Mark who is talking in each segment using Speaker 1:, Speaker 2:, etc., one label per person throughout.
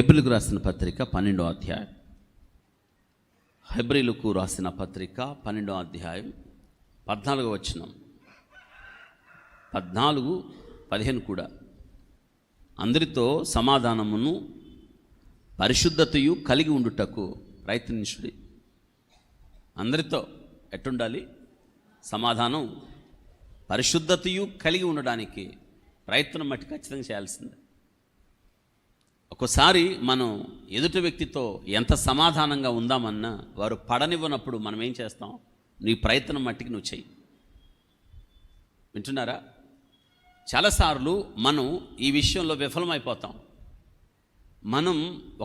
Speaker 1: హెబ్రీలకు రాసిన పత్రిక 12వ అధ్యాయం. హెబ్రీలకు రాసిన పత్రిక 12వ అధ్యాయం 14వ వచనం, 14, 15 కూడా. అందరితో సమాధానమును పరిశుద్ధతయు కలిగి ఉండుటకు ప్రయత్నించుడి. అందరితో ఎట్టుండాలి? సమాధానం, పరిశుద్ధతయు కలిగి ఉండడానికి ప్రయత్నం మట్టి ఖచ్చితంగా చేయాల్సిందే. ఒక్కోసారి మనం ఎదుటి వ్యక్తితో ఎంత సమాధానంగా ఉందామన్నా వారు పడనివ్వనప్పుడు మనం ఏం చేస్తాం? నీ ప్రయత్నం మట్టికి నువ్వు చెయ్యి. వింటున్నారా? చాలాసార్లు మనం ఈ విషయంలో విఫలమైపోతాం. మనం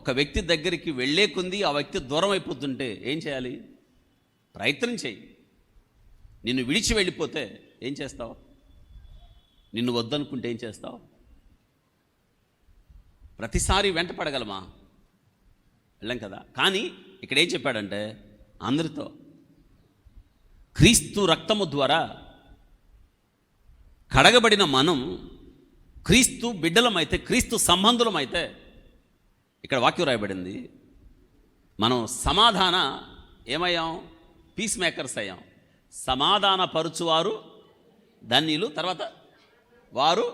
Speaker 1: ఒక వ్యక్తి దగ్గరికి వెళ్ళే కొంది ఆ వ్యక్తి దూరం అయిపోతుంటే ఏం చేయాలి? ప్రయత్నం చేయి. నిన్ను విడిచి వెళ్ళిపోతే ఏం చేస్తావు? నిన్ను వద్దనుకుంటే ఏం చేస్తావు? ప్రతిసారి వెంట పడగలమా? వెళ్ళం కదా. కానీ ఇక్కడ ఏం చెప్పాడంటే, అందరితో క్రీస్తు రక్తము ద్వారా కడగబడిన మనం క్రీస్తు బిడ్డలమైతే, క్రీస్తు సంబంధులమైతే, ఇక్కడ వాక్యం రాయబడింది, మనం సమాధాన ఏమయ్యాం? పీస్ మేకర్స్ అయ్యాం. సమాధాన పరుచువారు ధన్యులు. తర్వాత వారు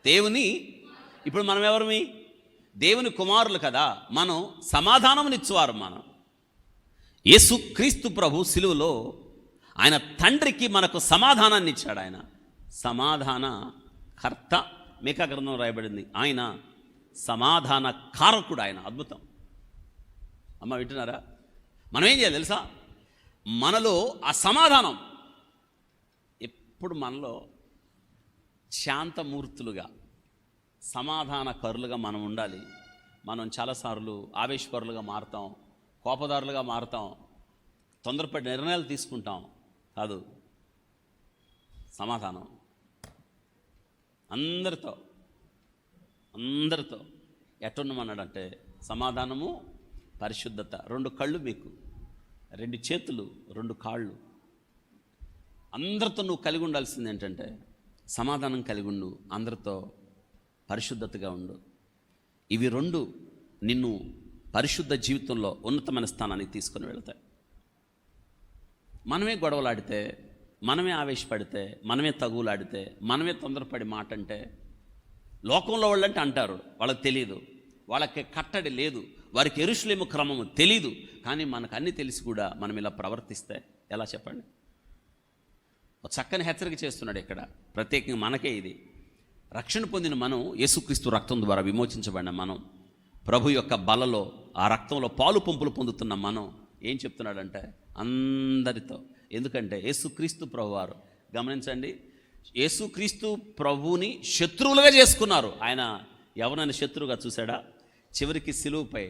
Speaker 1: దేవుని, ఇప్పుడు మనం ఎవరిమి? దేవుని కుమారులు కదా. మనం సమాధానమునిచ్చేవారు. మనం యేసు క్రీస్తు ప్రభు సిలువలో ఆయన తండ్రికి మనకు సమాధానాన్ని ఇచ్చాడు. ఆయన సమాధాన కర్త. మీకా గ్రంథం రాయబడింది, ఆయన సమాధాన కారకుడు. ఆయన అద్భుతం. అమ్మ వింటున్నారా? మనం ఏం చేయాలి తెలుసా? మనలో ఆ సమాధానం ఎప్పుడు మనలో శాంతమూర్తులుగా, సమాధానకరులుగా మనం ఉండాలి. మనం చాలాసార్లు ఆవేశపరులుగా మారుతాం, కోపదారులుగా మారుతాం, తొందరపడి నిర్ణయాలు తీసుకుంటాం. కాదు, సమాధానం అందరితో ఎట్టున్నామన్నాడంటే, సమాధానము, పరిశుద్ధత. 2 కళ్ళు మీకు, 2 చేతులు, 2 కాళ్ళు. అందరితో నువ్వు కలిగి ఉండాల్సింది ఏంటంటే సమాధానం కలిగి ఉండు, అందరితో పరిశుద్ధతగా ఉండు. ఇవి 2 నిన్ను పరిశుద్ధ జీవితంలో ఉన్నతమైన స్థానానికి తీసుకొని వెళతాయి. మనమే గొడవలాడితే, మనమే ఆవేశపడితే, మనమే తగులాడితే, మనమే తొందరపడి మాట అంటే, లోకంలో వాళ్ళంటే అంటారు, వాళ్ళకి తెలియదు, వాళ్ళకి కట్టడి లేదు, వారికి యెరూషలేము క్రమము తెలీదు. కానీ మనకు అన్నీ తెలిసి కూడా మనం ఇలా ప్రవర్తిస్తే ఎలా చెప్పండి? ఒక చక్కని హెచ్చరిక చేస్తున్నాడు ఇక్కడ. ప్రత్యేకంగా మనకే ఇది. రక్షణ పొందిన మనం, యేసుక్రీస్తు రక్తం ద్వారా విమోచించబడిన మనం, ప్రభు యొక్క బలలో ఆ రక్తంలో పాలు పంపులు పొందుతున్న మనం ఏం చెప్తున్నాడంటే అందరితో. ఎందుకంటే యేసుక్రీస్తు ప్రభువారు, గమనించండి, యేసుక్రీస్తు ప్రభువుని శత్రువులుగా చేసుకున్నారు. ఆయన ఎవరైనా శత్రువుగా చూశాడా? చివరికి సిలువుపై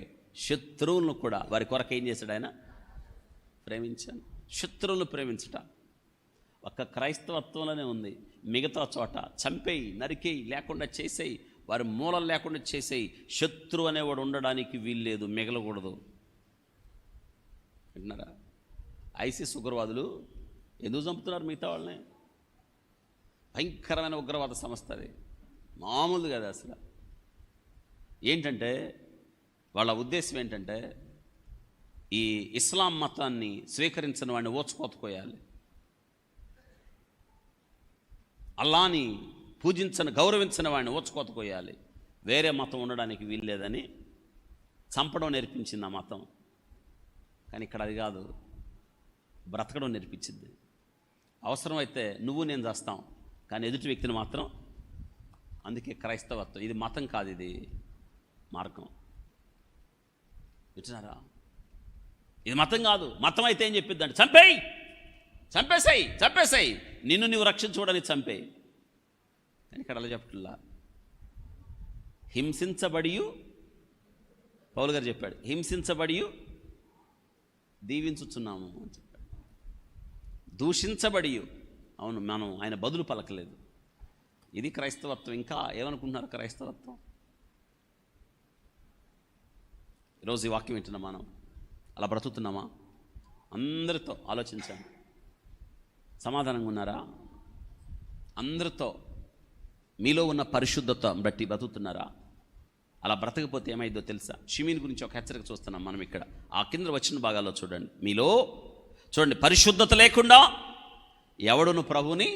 Speaker 1: శత్రువులను కూడా వారి కొరకు ఏం చేశాడు? ఆయన ప్రేమించాను. శత్రువులను ప్రేమించట ఒక్క క్రైస్తవత్వంలోనే ఉంది. మిగతా చోట చంపేయి, నరికేయి, లేకుండా చేసేయి, వారి మూలలు లేకుండా చేసేయి. శత్రువు అనేవాడు ఉండడానికి వీల్లేదు, మిగలకూడదు. వింటున్నారా? ఐసిస్ ఉగ్రవాదులు ఎందుకు చంపుతున్నారు మిగతా వాళ్ళని? భయంకరమైన ఉగ్రవాద సంస్థ అది, మామూలు కదా అసలు. ఏంటంటే వాళ్ళ ఉద్దేశం ఏంటంటే, ఈ ఇస్లాం మతాన్ని స్వీకరించిన వాడిని ఓచుకోతకోయాలి, అల్లాని పూజించని, గౌరవించిన వాడిని ఓచుకోతకోయాలి, వేరే మతం ఉండడానికి వీల్లేదని చంపడం నేర్పించింది ఆ మతం. కానీ ఇక్కడ అది కాదు, బ్రతకడం నేర్పించింది. అవసరమైతే నువ్వు నేను చేస్తాం, కానీ ఎదుటి వ్యక్తిని మాత్రం. అందుకే క్రైస్తవత్వం ఇది మతం కాదు, ఇది మార్గం. వింటున్నారా? ఇది మతం కాదు. మతం అయితే ఏం చెప్పిద్దంటే చంపేయి, చంపేసాయి, నిన్ను నువ్వు రక్షించుకోవడానికి చంపేయి. కానీ ఇక్కడ అలా చెప్పట్లా. హింసించబడియు, పౌలు గారు చెప్పాడు, హింసించబడియు దీవించుచున్నాము అని చెప్పాడు. దూషించబడియు, అవును, మనం ఆయన బదులు పలకలేదు. ఇది క్రైస్తవత్వం. ఇంకా ఏమనుకుంటున్నారు క్రైస్తవత్వం? ఈరోజు ఈ వాక్యం వింటున్నాం, మనం అలా బ్రతుకుతున్నామా? అందరితో ఆలోచించాను. సమాధానంగా ఉన్నారా? అందరితో మీలో ఉన్న పరిశుద్ధత బట్టి బతుకుతున్నారా? అలా బ్రతకపోతే ఏమైందో తెలుసా? షిమీని గురించి ఒక హెచ్చరిక చూస్తున్నాం మనం ఇక్కడ. ఆ కింద వచ్చిన భాగాల్లో చూడండి. మీలో చూడండి, పరిశుద్ధత లేకుండా ఎవడును ప్రభుని,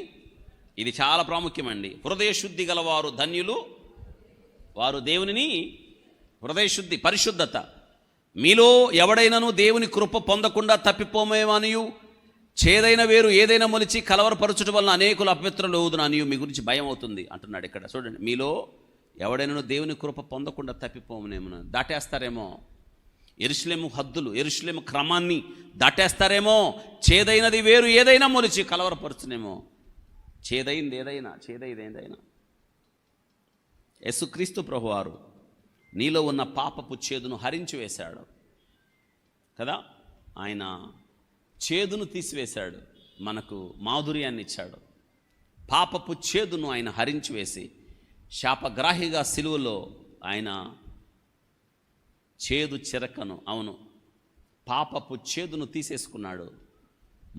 Speaker 1: ఇది చాలా ప్రాముఖ్యమండి, హృదయ శుద్ధి గలవారు ధన్యులు, వారు దేవునిని, హృదయ శుద్ధి, పరిశుద్ధత. మీలో ఎవడైనాను దేవుని కృప పొందకుండా తప్పిపోమేమనియు, చేదైన వేరు ఏదైనా మొలిచి కలవరపరచుట వలన అనేకులు అపవిత్రులు అవుదును అనియు మీ గురించి భయం అవుతుంది అంటున్నాడు ఇక్కడ. చూడండి, మీలో ఎవడైనా దేవుని కృప పొందకుండా తప్పిపోమనేమో, దాటేస్తారేమో యెరూషలేము హద్దులు, యెరూషలేము క్రమాన్ని దాటేస్తారేమో, చేదైనది వేరు ఏదైనా మొలిచి కలవరపరచునేమో. చేదైంది ఏదైనా యేసుక్రీస్తు ప్రభువారు నీలో ఉన్న పాపపు చేదును హరించి వేశాడు కదా. ఆయన చేదును తీసివేశాడు, మనకు మాధుర్యాన్ని ఇచ్చాడు. పాపపు చేదును ఆయన హరించి వేసి శాపగ్రాహిగా సిలువలో ఆయన చేదు చిరకను, అవును, పాపపు చేదును తీసేసుకున్నాడు,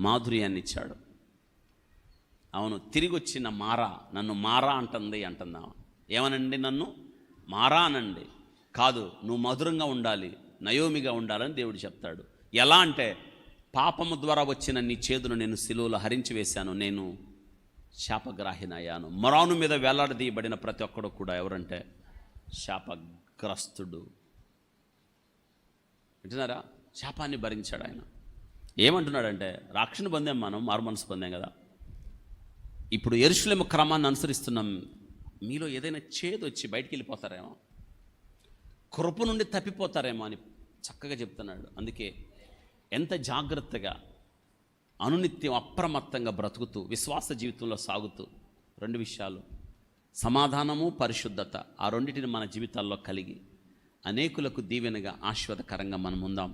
Speaker 1: మాధుర్యాన్ని ఇచ్చాడు. అవును, తిరిగి వచ్చిన మారా, నన్ను మారా అంటుందా? ఏమనండి? నన్ను మారా అనండి, కాదు, నువ్వు మధురంగా ఉండాలి, నయోమిగా ఉండాలని దేవుడు చెప్తాడు. ఎలా అంటే, పాపము ద్వారా వచ్చిన నీ చేదును నేను సిలువలో హరించి వేశాను, నేను శాపగ్రాహినయ్యాను. మొరాను మీద వేలాడదీయబడిన ప్రతి ఒక్కడు కూడా ఎవరంటే శాపగ్రస్తుడు. వింటున్నారా? శాపాన్ని భరించాడు ఆయన. ఏమంటున్నాడంటే, రక్షణ పొందాం, మనం మారు మనసు పొందాం కదా. ఇప్పుడు యెరూషలేము క్రమాన్ని అనుసరిస్తున్నాం. మీలో ఏదైనా చేదు వచ్చి బయటికి వెళ్ళిపోతారేమో, కృప నుండి తప్పిపోతారేమో అని చక్కగా చెప్తున్నాడు. అందుకే ఎంత జాగ్రత్తగా, అనునిత్యం అప్రమత్తంగా బ్రతుకుతూ విశ్వాస జీవితంలో సాగుతూ, రెండు విషయాలు, సమాధానము, పరిశుద్ధత, ఆ రెండింటిని మన జీవితాల్లో కలిగి అనేకులకు దీవెనగా ఆశీర్వాదకరంగా మనం ఉందాం.